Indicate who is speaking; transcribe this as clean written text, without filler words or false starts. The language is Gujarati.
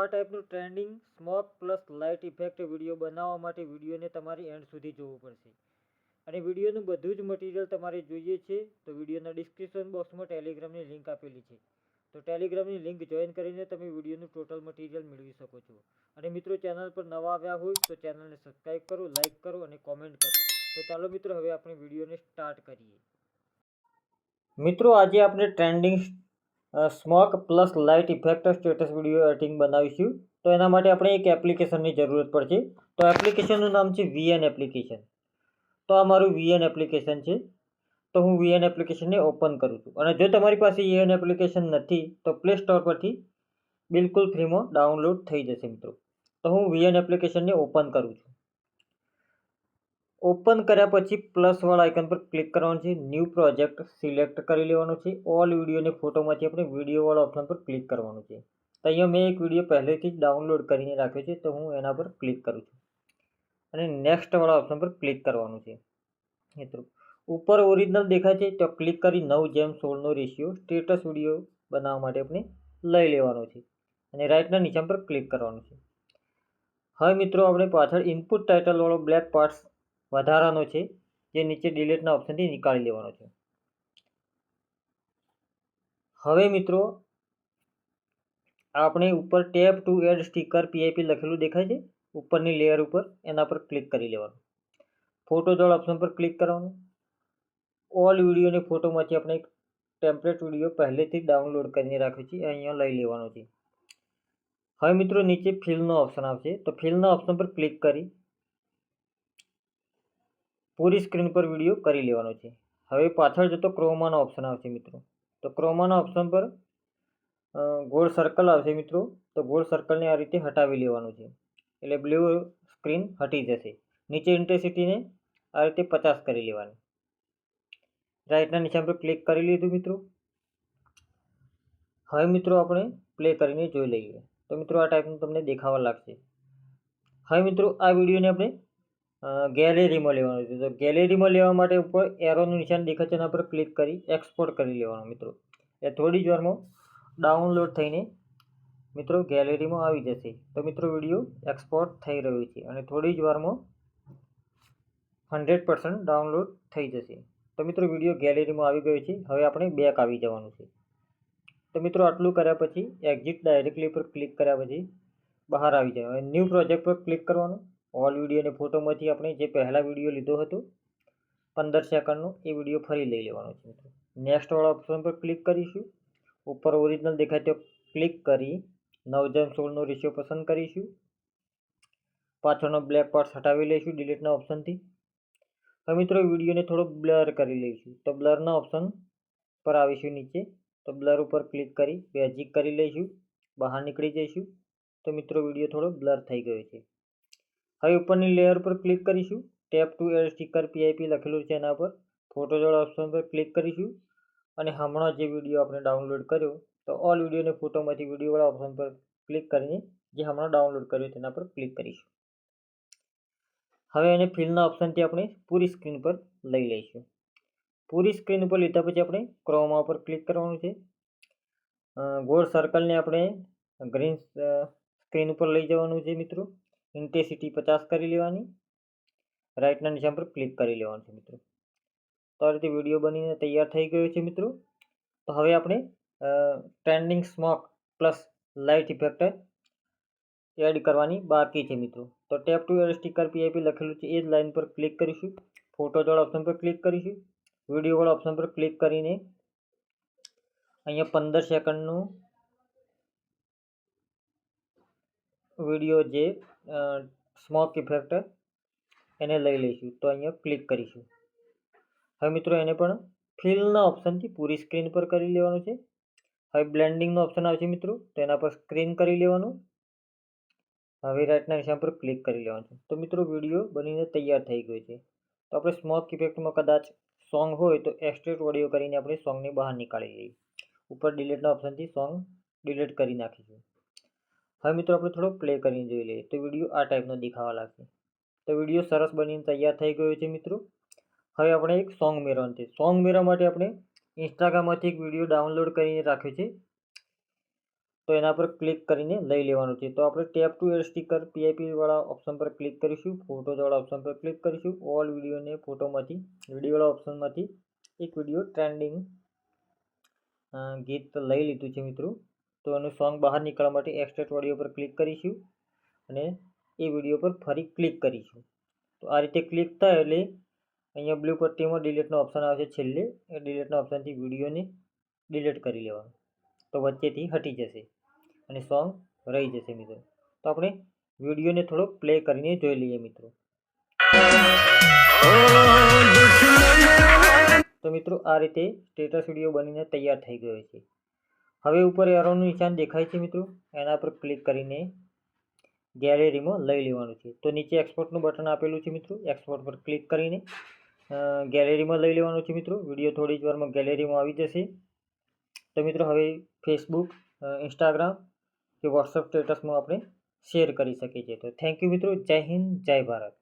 Speaker 1: આ ટાઈપનું trending smoke plus light effect video બનાવવા માટે વિડીયોને તમારે એન્ડ સુધી જોવું પડશે અને વિડીયોનું બધું જ મટીરિયલ તમારે જોઈએ છે તો વિડીયોના ડિસ્ક્રિપ્શન બોક્સમાં ટેલિગ્રામની લિંક આપેલી છે તો ટેલિગ્રામની લિંક જોઈન કરીને તમે વિડીયોનું ટોટલ મટીરિયલ મેળવી શકો છો અને મિત્રો ચેનલ પર નવા આવ્યા હોય તો ચેનલને સબસ્ક્રાઈબ કરો, લાઇક કરો અને કોમેન્ટ કરો. તો ચાલો મિત્રો હવે આપણે વિડીયોને સ્ટાર્ટ કરીએ. મિત્રો આજે આપણે trending smoke plus light effect status video editing બનાવીશું. તો એના માટે આપણે એક એપ્લિકેશનની જરૂરત પડશે. તો એપ્લિકેશનનું નામ છે VN એપ્લિકેશન. તો આ મારું VN એપ્લિકેશન છે. તો હું VN એપ્લિકેશનને ઓપન કરું છું અને જો તમારી પાસે VN એપ્લિકેશન નથી તો પ્લે સ્ટોર પરથી બિલકુલ ફ્રીમાં ડાઉનલોડ થઈ જશે મિત્રો. તો હું VN એપ્લિકેશનને ઓપન કરું છું. ઓપન કર્યા પછી પ્લસવાળા આઇકન પર ક્લિક કરવાનું છે. ન્યૂ પ્રોજેક્ટ સિલેક્ટ કરી લેવાનું છે. ઓલ વિડીયોની ફોટોમાંથી આપણે વિડીયોવાળા ઓપ્શન પર ક્લિક કરવાનું છે. તો અહીંયા મેં એક વિડીયો પહેલેથી જ ડાઉનલોડ કરીને રાખ્યો છે તો હું એના પર ક્લિક કરું છું અને નેક્સ્ટવાળા ઓપ્શન પર ક્લિક કરવાનું છે. મિત્રો ઉપર ઓરિજિનલ દેખાય છે તો ક્લિક કરી 9:16નો રેશિયો સ્ટેટસ વિડીયો બનાવવા માટે આપણે લઈ લેવાનો છે અને રાઇટના નિશાન પર ક્લિક કરવાનું છે. હવે મિત્રો આપણે પાછળ ઇનપુટ ટાઇટલવાળો બ્લેક પાર્ટ્સ વધારાનો છે જે નીચે ડિલીટના ઓપ્શનથી નીકાળી લેવાનો છે. હવે મિત્રો આપણે ઉપર tap to add sticker PIP લખેલું દેખાય છે ઉપરની લેયર ઉપર, એના પર ક્લિક કરી લેવાનું. ફોટો જોડ ઓપ્શન પર ક્લિક કરવાનું. ઓલ વિડીયોની ફોટોમાંથી આપણે એક ટેમ્પલેટ વિડીયો પહેલેથી ડાઉનલોડ કરીને રાખ્યો છે અહીંયા લઈ લેવાનો છે. હવે મિત્રો નીચે ફિલનો ઓપ્શન આવશે તો ફિલના ઓપ્શન પર ક્લિક કરી પૂરી સ્ક્રીન પર વિડીયો કરી લેવાનો છે. હવે પાછળ જતો ક્રોમાનો ઓપ્શન આવશે મિત્રો. તો ક્રોમાના ઓપ્શન પર ગોળ સર્કલ આવશે મિત્રો. તો ગોળ સર્કલને આ રીતે હટાવી લેવાનું છે એટલે બ્લુ સ્ક્રીન હટી જશે. નીચે ઇન્ટેન્સિટીને આ રીતે 50 કરી લેવાની. રાઇટના નિશાન પર ક્લિક કરી લીધું મિત્રો. હવે મિત્રો આપણે પ્લે કરીને જોઈ લઈએ તો મિત્રો આ ટાઈપનું તમને દેખાવા લાગશે. હવે મિત્રો આ વિડીયોને આપણે ગેલેરીમાં લેવાનું છે. તો ગેલેરીમાં લેવા માટે ઉપર એરોનું નિશાન દેખાય છે એના પર ક્લિક કરી એક્સપોર્ટ કરી લેવાનું મિત્રો. એ થોડી જ વારમાં ડાઉનલોડ થઈને મિત્રો ગેલેરીમાં આવી જશે. તો મિત્રો વિડીયો એક્સપોર્ટ થઈ રહ્યું છે અને થોડી જ વારમાં 100% ડાઉનલોડ થઈ જશે. તો મિત્રો વિડીયો ગેલેરીમાં આવી ગયો છે. હવે આપણે બેક આવી જવાનું છે. તો મિત્રો આટલું કર્યા પછી એક્ઝિટ ડાયરેક્ટલી પર ક્લિક કર્યા પછી બહાર આવી જાય. હવે ન્યૂ પ્રોજેક્ટ પર ક્લિક કરવાનું. ઓલ વિડીયોની ફોટોમાંથી આપણે જે પહેલા વિડીયો લીધો હતો 15 સેકન્ડનો એ વિડીયો ફરી લઈ લેવાનો છે મિત્રો. નેક્સ્ટવાળા ઓપ્શન પર ક્લિક કરીશું. ઉપર ઓરિજિનલ દેખાય તો ક્લિક કરી 9:16નો રેશિયો પસંદ કરીશું. પાછળનો બ્લેક પાર્ટ હટાવી લઈશું ડિલીટના ઓપ્શનથી. હવે મિત્રો વિડીયોને થોડો બ્લર કરી લઈશું તો બ્લરના ઓપ્શન પર આવીશું નીચે તો બ્લર ઉપર ક્લિક કરી બેઝિક કરી લઈશું, બહાર નીકળી જઈશું. તો મિત્રો વિડીયો થોડો બ્લર થઈ ગયો છે. હવે ઉપરની લેયર પર ક્લિક કરીશું. Tap to add sticker PIP લખેલું છે એના પર ફોટો જોડ ઓપ્શન પર ક્લિક કરીશું અને હમણાં જે વિડીયો આપણે ડાઉનલોડ કર્યો તો ઓલ વિડીયોની ફોટોમાંથી વિડીયોવાળા ઓપ્શન પર ક્લિક કરીને જે હમણાં ડાઉનલોડ કર્યો તેના પર ક્લિક કરીશું. હવે એને ફિલના ઓપ્શનથી આપણે પૂરી સ્ક્રીન પર લઈ લઈશું. પૂરી સ્ક્રીન ઉપર લીધા પછી આપણે ક્રોમા પર ક્લિક કરવાનું છે. ગોળ સર્કલને આપણે ગ્રીન સ્ક્રીન ઉપર લઈ જવાનું છે મિત્રો. ઇન્ટેન્સિટી 50 કરી લેવાની. રાઇટના નિશાન પર ક્લિક કરી લેવાનું છે મિત્રો. તો આ રીતે વિડીયો બનીને તૈયાર થઈ ગયો છે મિત્રો. તો હવે આપણે trending smoke plus light effect add કરવાની બાકી છે મિત્રો. તો tap to add sticker PIP લખેલું છે એ જ લાઇન પર ક્લિક કરીશું. ફોટો જોડ ઓપ્શન પર ક્લિક કરીશું. વિડીયોવાળા ઓપ્શન પર ક્લિક કરીને અહીંયા 15 સેકન્ડનું વિડીયો જે સ્મોક ઇફેક્ટ એને લઈ લઈશું તો અહીંયા ક્લિક કરીશું. હવે મિત્રો એને પણ ફિલના ઓપ્શનથી પૂરી સ્ક્રીન પર કરી લેવાનું છે. હવે બ્લેન્ડિંગનો ઓપ્શન આવશે મિત્રો તો એના પર સ્ક્રીન કરી લેવાનું. હવે રાઇટના નિશાન પર ક્લિક કરી લેવાનું છે. તો મિત્રો વિડીયો બનીને તૈયાર થઈ ગયો છે. તો આપણે સ્મોક ઇફેક્ટમાં કદાચ સોંગ હોય તો એક્સટ્રેક્ટ ઓડિયો કરીને આપણે સોંગને બહાર નીકાળી લઈએ. ઉપર ડિલીટના ઓપ્શનથી સોંગ ડિલીટ કરી નાખીશું. હવે મિત્રો આપણે થોડો પ્લે કરીને જોઈ લઈએ તો વિડીયો આ ટાઈપનો દેખાવા લાગશે. તો વિડીયો સરસ બનીને તૈયાર થઈ ગયો છે મિત્રો. હવે આપણે એક સોંગ મેળવવાનું છે. સોંગ મેળવવા માટે આપણે ઇન્સ્ટાગ્રામમાંથી એક વિડીયો ડાઉનલોડ કરીને રાખ્યો છે તો એના પર ક્લિક કરીને લઈ લેવાનું છે. તો આપણે ટેપ ટુ એડ સ્ટીકર PIP-વાળા ઓપ્શન પર ક્લિક કરીશું, ફોટોઝવાળા ઓપ્શન પર ક્લિક કરીશું. ઓલ વિડીયોને ફોટોમાંથી વિડીયોવાળા ઓપ્શનમાંથી એક વિડીયો ટ્રેન્ડિંગ ગીત લઈ લીધું છે મિત્રો. તો એનું સોંગ બહાર નીકળવા માટે એક્સટ્રેક્ટ ઓડિયો પર ક્લિક કરીશું અને એ વિડીયો પર ફરી ક્લિક કરીશું. તો આ રીતે ક્લિક થાય એટલે અહીંયા બ્લુ પટ્ટીમાં ડિલીટનો ઓપ્શન આવે છે છેલ્લે. એ ડિલીટના ઓપ્શનથી વિડીયોને ડિલીટ કરી લેવાનું. તો વચ્ચેથી હટી જશે અને સોંગ રહી જશે મિત્રો. તો આપણે વિડીયોને થોડો પ્લે કરીને જોઈ લઈએ મિત્રો. તો મિત્રો આ રીતે સ્ટેટસ વિડીયો બનીને તૈયાર થઈ ગયો છે. હવે ઉપર એરોનું નિશાન દેખાય છે મિત્રો, એના પર ક્લિક કરીને ગેલેરીમાં લઈ લેવાનું છે. તો નીચે એક્સપોર્ટનું બટન આપેલું છે મિત્રો, એક્સપોર્ટ પર ક્લિક કરીને ગેલેરીમાં લઈ લેવાનું છે મિત્રો. વિડીયો થોડી જ વારમાં ગેલેરીમાં આવી જશે. તો મિત્રો હવે ફેસબુક, ઇન્સ્ટાગ્રામ કે વોટ્સઅપ સ્ટેટસમાં આપણે શેર કરી શકીએ છીએ. તો થેન્ક યુ મિત્રો. જય હિન્દ, જય ભારત.